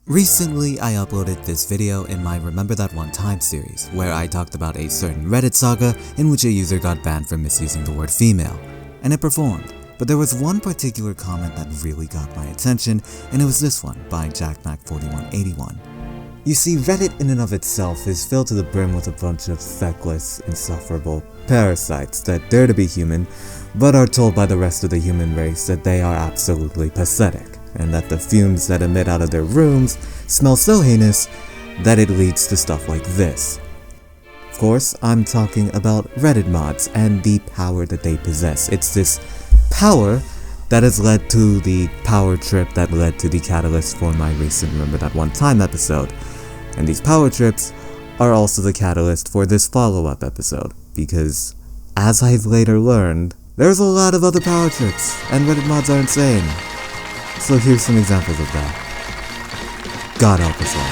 Recently, I uploaded this video in my Remember That One Time series, where I talked about a certain Reddit saga in which a user got banned for misusing the word female, and it performed. But there was one particular comment that really got my attention, and it was this one by JackMac4181. You see, Reddit in and of itself is filled to the brim with a bunch of feckless, insufferable parasites that dare to be human, but are told by the rest of the human race that they are absolutely pathetic, and that the fumes that emit out of their rooms smell so heinous that it leads to stuff like this. Of course, I'm talking about Reddit mods and the power that they possess. It's this power that has led to the power trip that led to the catalyst for my recent Remember That One Time episode. And these power trips are also the catalyst for this follow-up episode, because as I've later learned, there's a lot of other power trips, and Reddit mods are insane. So here's some examples of that. God help us all.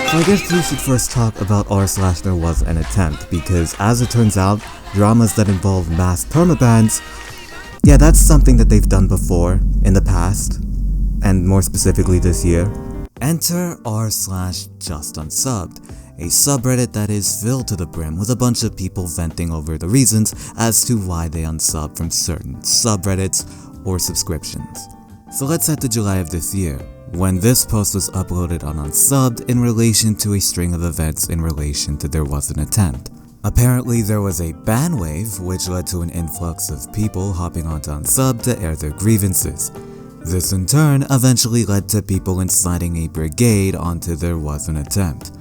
So I guess we should first talk about r/therewasanattempt, because as it turns out, dramas that involve mass permabans, yeah, that's something that they've done before, in the past, and more specifically this year. Enter r/justunsubbed, a subreddit that is filled to the brim with a bunch of people venting over the reasons as to why they unsub from certain subreddits or subscriptions. So let's head to July of this year, when this post was uploaded on Unsubbed in relation to a string of events in relation to There Was an Attempt. Apparently there was a ban wave which led to an influx of people hopping onto Unsubbed to air their grievances. This in turn eventually led to people inciting a brigade onto There Was an Attempt.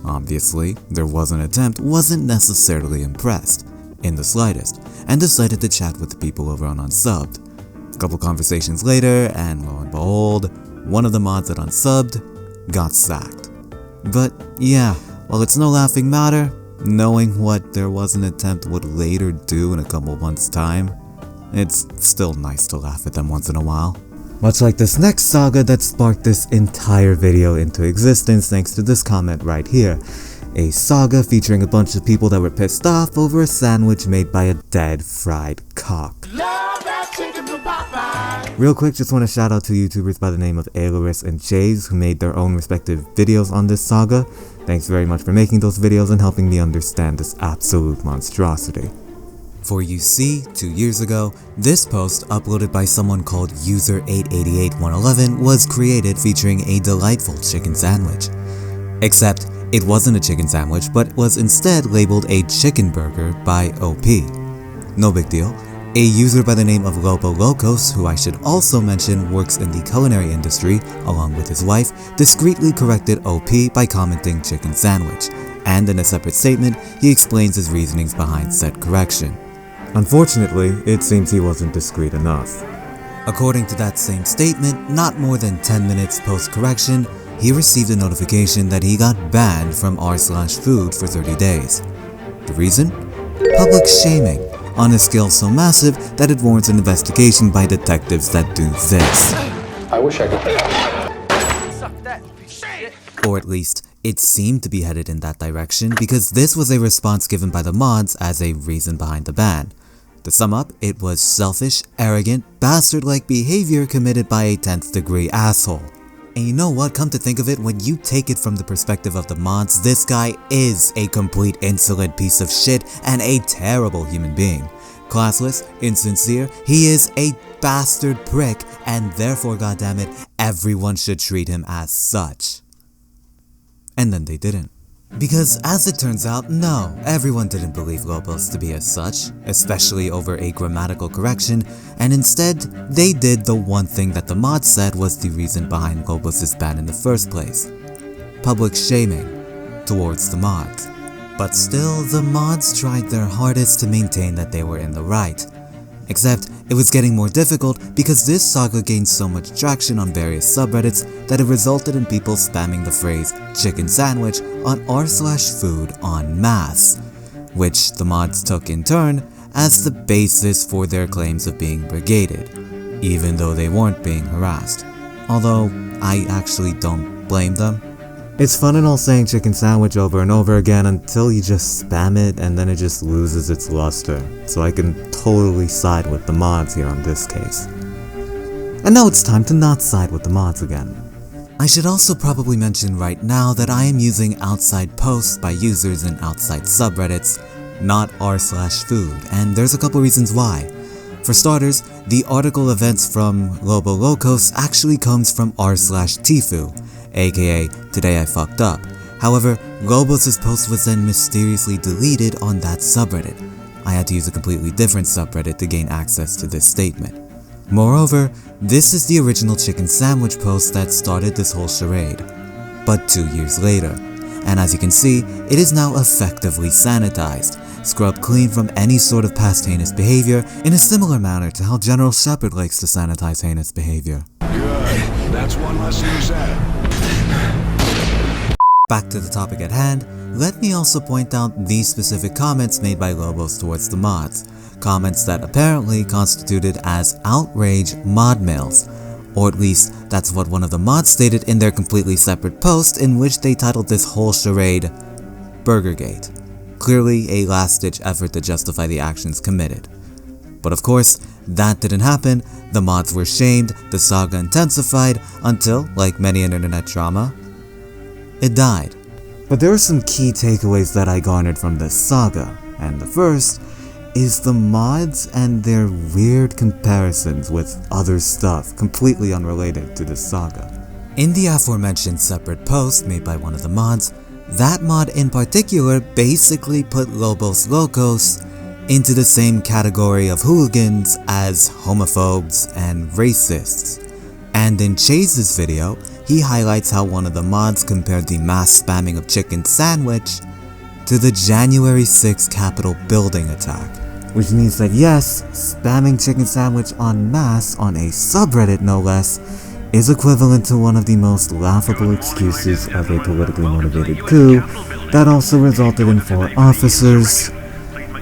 Obviously, There Was an Attempt wasn't necessarily impressed, in the slightest, and decided to chat with the people over on Unsubbed. A couple conversations later, and lo and behold, one of the mods at Unsubbed got sacked. But yeah, while it's no laughing matter, knowing what There Was an Attempt would later do in a couple months' time, it's still nice to laugh at them once in a while. Much like this next saga that sparked this entire video into existence thanks to this comment right here. A saga featuring a bunch of people that were pissed off over a sandwich made by a dead fried cock. Real quick, just want to shout out to YouTubers by the name of Ailaris and Chase who made their own respective videos on this saga. Thanks very much for making those videos and helping me understand this absolute monstrosity. For you see, 2 years ago, this post uploaded by someone called user888111 was created featuring a delightful chicken sandwich. Except, it wasn't a chicken sandwich but was instead labeled a chicken burger by OP. No big deal. A user by the name of Lopez, who I should also mention works in the culinary industry, along with his wife, discreetly corrected OP by commenting chicken sandwich, and in a separate statement, he explains his reasonings behind said correction. Unfortunately, it seems he wasn't discreet enough. According to that same statement, not more than 10 minutes post-correction, he received a notification that he got banned from r/food for 30 days. The reason? Public shaming, on a scale so massive that it warrants an investigation by detectives that do this. I wish I could. Or at least, it seemed to be headed in that direction because this was a response given by the mods as a reason behind the ban. To sum up, it was selfish, arrogant, bastard-like behavior committed by a 10th degree asshole. And you know what, come to think of it, when you take it from the perspective of the mods, this guy is a complete insolent piece of shit and a terrible human being. Classless, insincere, he is a bastard prick, and therefore, goddammit, everyone should treat him as such. And then they didn't. Because as it turns out, no, everyone didn't believe Lopez to be as such, especially over a grammatical correction, and instead, they did the one thing that the mods said was the reason behind Lopez's ban in the first place. Public shaming towards the mods. But still, the mods tried their hardest to maintain that they were in the right. Except, it was getting more difficult because this saga gained so much traction on various subreddits that it resulted in people spamming the phrase chicken sandwich on r/food en masse, which the mods took in turn as the basis for their claims of being brigaded, even though they weren't being harassed. Although, I actually don't blame them. It's fun and all saying chicken sandwich over and over again until you just spam it and then it just loses its luster, so I can totally side with the mods here on this case. And now it's time to not side with the mods again. I should also probably mention right now that I am using outside posts by users in outside subreddits, not r/food, and there's a couple reasons why. For starters, the article events from Lobo Locos actually comes from r/tifu, aka Today I Fucked Up. However, Lobos' post was then mysteriously deleted on that subreddit. I had to use a completely different subreddit to gain access to this statement. Moreover, this is the original chicken sandwich post that started this whole charade, but 2 years later. And as you can see, it is now effectively sanitized, scrubbed clean from any sort of past heinous behavior in a similar manner to how General Shepard likes to sanitize heinous behavior. Good, that's one less you said. Back to the topic at hand, let me also point out these specific comments made by Lobos towards the mods. Comments that apparently constituted as outrage mod mails, or at least that's what one of the mods stated in their completely separate post in which they titled this whole charade Burgergate. Clearly a last-ditch effort to justify the actions committed. But of course, that didn't happen, the mods were shamed, the saga intensified, until, like many an internet drama, it died. But there are some key takeaways that I garnered from this saga, and the first is the mods and their weird comparisons with other stuff completely unrelated to the saga. In the aforementioned separate post made by one of the mods, that mod in particular basically put Lobos Locos into the same category of hooligans as homophobes and racists. And in Chase's video, he highlights how one of the mods compared the mass spamming of chicken sandwich to the January 6th Capitol building attack. Which means that yes, spamming chicken sandwich en masse on a subreddit no less is equivalent to one of the most laughable excuses of a politically motivated coup that also resulted in 4 officers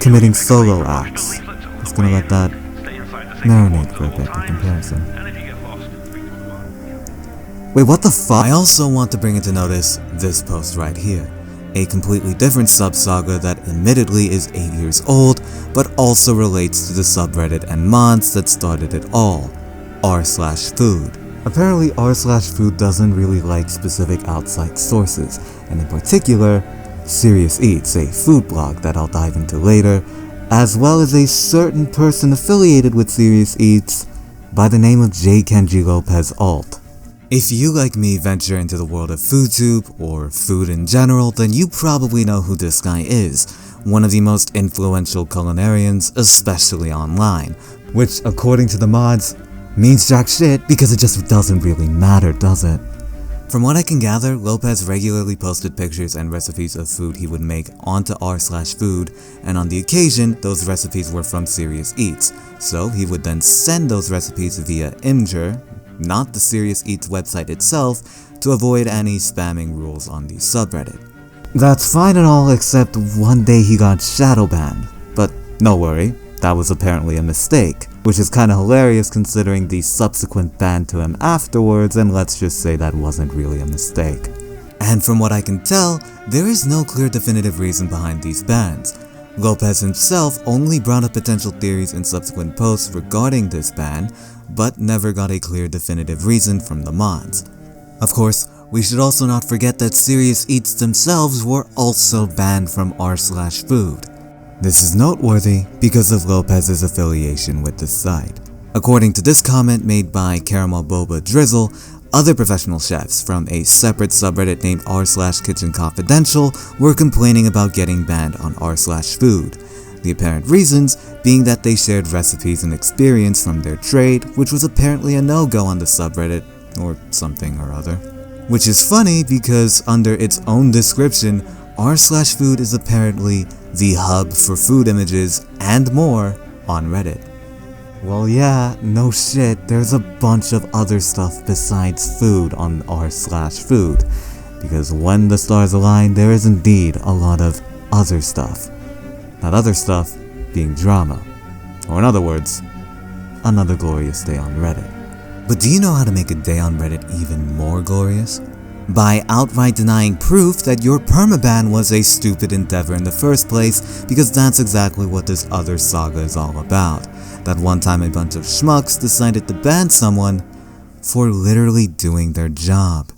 committing solo acts. Just gonna let that marinate for a bit in comparison. Wait, what the fuck? I also want to bring into notice this post right here. A completely different sub-saga that admittedly is 8 years old, but also relates to the subreddit and mods that started it all, r/food. Apparently r/food doesn't really like specific outside sources, and in particular, Serious Eats, a food blog that I'll dive into later, as well as a certain person affiliated with Serious Eats by the name of Kenji Lopez alt. If you, like me, venture into the world of FoodTube, or food in general, then you probably know who this guy is, one of the most influential culinarians, especially online, which, according to the mods, means jack shit because it just doesn't really matter, does it? From what I can gather, Lopez regularly posted pictures and recipes of food he would make onto r/food, and on the occasion, those recipes were from Serious Eats, so he would then send those recipes via Imgur, not the Serious Eats website itself, to avoid any spamming rules on the subreddit. That's fine and all except one day he got shadow banned, but no worry, that was apparently a mistake, which is kinda hilarious considering the subsequent ban to him afterwards, and let's just say that wasn't really a mistake. And from what I can tell, there is no clear definitive reason behind these bans. Lopez himself only brought up potential theories in subsequent posts regarding this ban, but never got a clear definitive reason from the mods. Of course, we should also not forget that Serious Eats themselves were also banned from r/food. This is noteworthy because of Lopez's affiliation with the site. According to this comment made by Caramel Boba Drizzle, other professional chefs from a separate subreddit named r/Kitchen Confidential were complaining about getting banned on r/food. The apparent reasons being that they shared recipes and experience from their trade, which was apparently a no-go on the subreddit, or something or other. Which is funny because under its own description, r/food is apparently the hub for food images and more on Reddit. Well yeah, no shit, there's a bunch of other stuff besides food on r/food, because when the stars align, there is indeed a lot of other stuff. That other stuff being drama, or in other words, another glorious day on Reddit. But do you know how to make a day on Reddit even more glorious? by outright denying proof that your permaban was a stupid endeavor in the first place, because that's exactly what this other saga is all about. That one time a bunch of schmucks decided to ban someone for literally doing their job.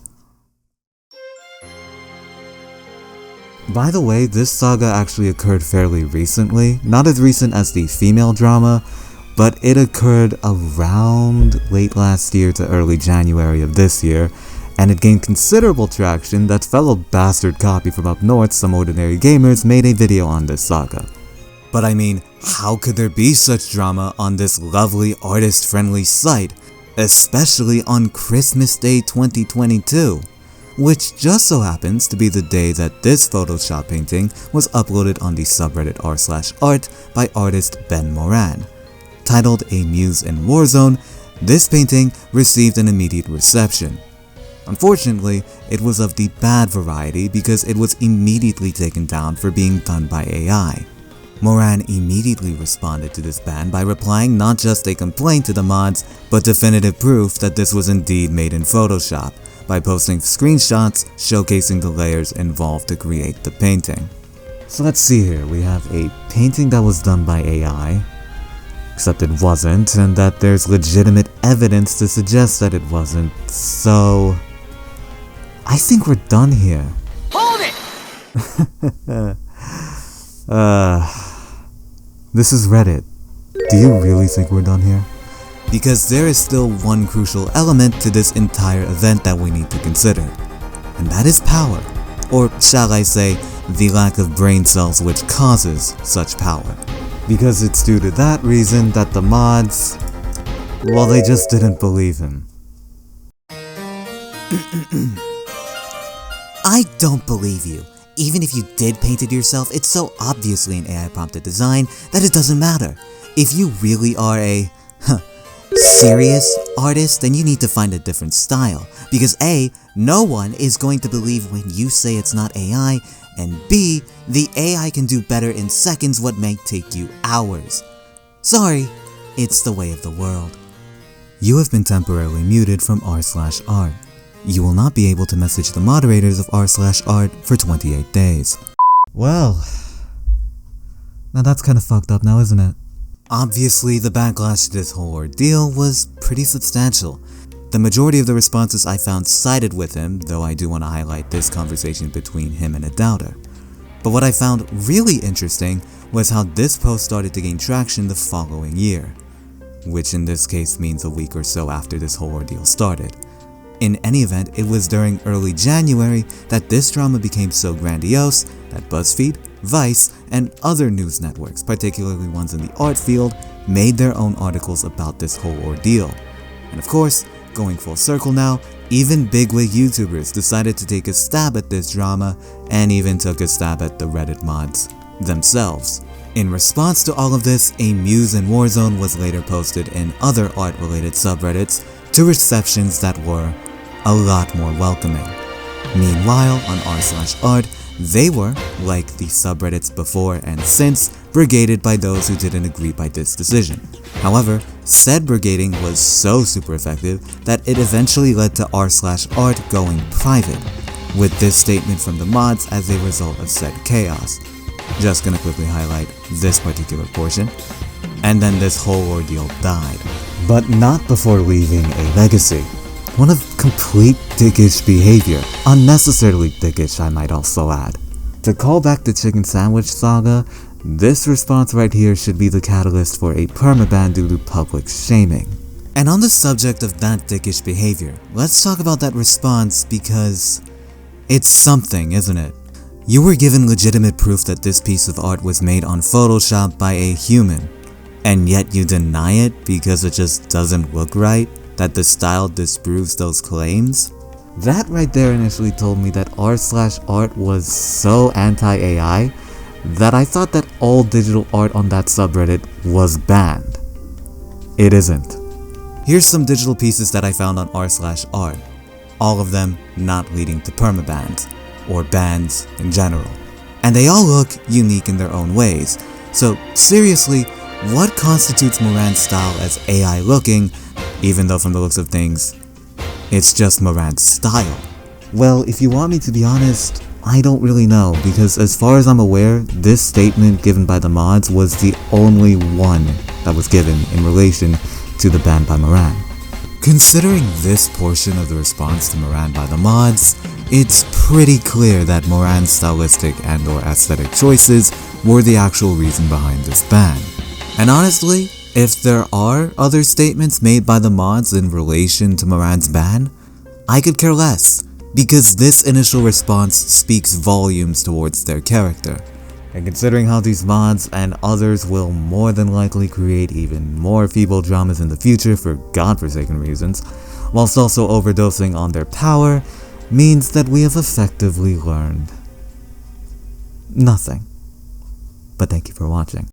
By the way, this saga actually occurred fairly recently, not as recent as the female drama, but it occurred around late last year to early January of this year, and it gained considerable traction that fellow bastard copy from up north, Some Ordinary Gamers, made a video on this saga. But I mean, how could there be such drama on this lovely artist-friendly site, especially on Christmas Day 2022? Which just so happens to be the day that this Photoshop painting was uploaded on the subreddit r/art by artist Ben Moran. Titled A Muse in Warzone, this painting received an immediate reception. Unfortunately, it was of the bad variety because it was immediately taken down for being done by AI. Moran immediately responded to this ban by replying not just a complaint to the mods, but definitive proof that this was indeed made in Photoshop, by posting screenshots showcasing the layers involved to create the painting. So let's see here, we have a painting that was done by AI, except it wasn't, and that there's legitimate evidence to suggest that it wasn't, so I think we're done here. Hold it! This is Reddit. Do you really think we're done here? Because there is still one crucial element to this entire event that we need to consider, and that is power, or shall I say, the lack of brain cells which causes such power. Because it's due to that reason that the mods, well, they just didn't believe him. I don't believe you. Even if you did paint it yourself, it's so obviously an AI prompted design that it doesn't matter. If you really are a serious artist, then you need to find a different style, because A, no one is going to believe when you say it's not AI, and B, the AI can do better in seconds what may take you hours. Sorry, it's the way of the world. You have been temporarily muted from r/art. You will not be able to message the moderators of r/art for 28 days. Well, now that's kinda fucked up now, isn't it? Obviously, the backlash to this whole ordeal was pretty substantial. The majority of the responses I found sided with him, though I do want to highlight this conversation between him and a doubter. But what I found really interesting was how this post started to gain traction the following year, which in this case means a week or so after this whole ordeal started. In any event, it was during early January that this drama became so grandiose that BuzzFeed, Vice, and other news networks, particularly ones in the art field, made their own articles about this whole ordeal. And of course, going full circle now, even bigwig YouTubers decided to take a stab at this drama, and even took a stab at the Reddit mods themselves. In response to all of this, a Muse in Warzone was later posted in other art-related subreddits to receptions that were a lot more welcoming. Meanwhile, on r/art, they were, like the subreddits before and since, brigaded by those who didn't agree by this decision. However, said brigading was so super effective that it eventually led to r/art going private, with this statement from the mods as a result of said chaos. Just gonna quickly highlight this particular portion. And then this whole ordeal died. But not before leaving a legacy. One of complete dickish behavior, unnecessarily dickish I might also add. To call back the chicken sandwich saga, this response right here should be the catalyst for a permaban due to public shaming. And on the subject of that dickish behavior, let's talk about that response because it's something, isn't it? You were given legitimate proof that this piece of art was made on Photoshop by a human, and yet you deny it because it just doesn't look right? That the style disproves those claims? That right there initially told me that r/art was so anti-AI that I thought that all digital art on that subreddit was banned. It isn't. Here's some digital pieces that I found on r/art, all of them not leading to permabans, or bans in general. And they all look unique in their own ways. So seriously, what constitutes Moran's style as AI looking, even though from the looks of things, it's just Moran's style? Well, if you want me to be honest, I don't really know, because as far as I'm aware, this statement given by the mods was the only one that was given in relation to the ban by Moran. Considering this portion of the response to Moran by the mods, it's pretty clear that Moran's stylistic and or aesthetic choices were the actual reason behind this ban. And honestly, if there are other statements made by the mods in relation to Moran's ban, I could care less, because this initial response speaks volumes towards their character. And considering how these mods and others will more than likely create even more feeble dramas in the future for godforsaken reasons, whilst also overdosing on their power, means that we have effectively learned nothing. But thank you for watching.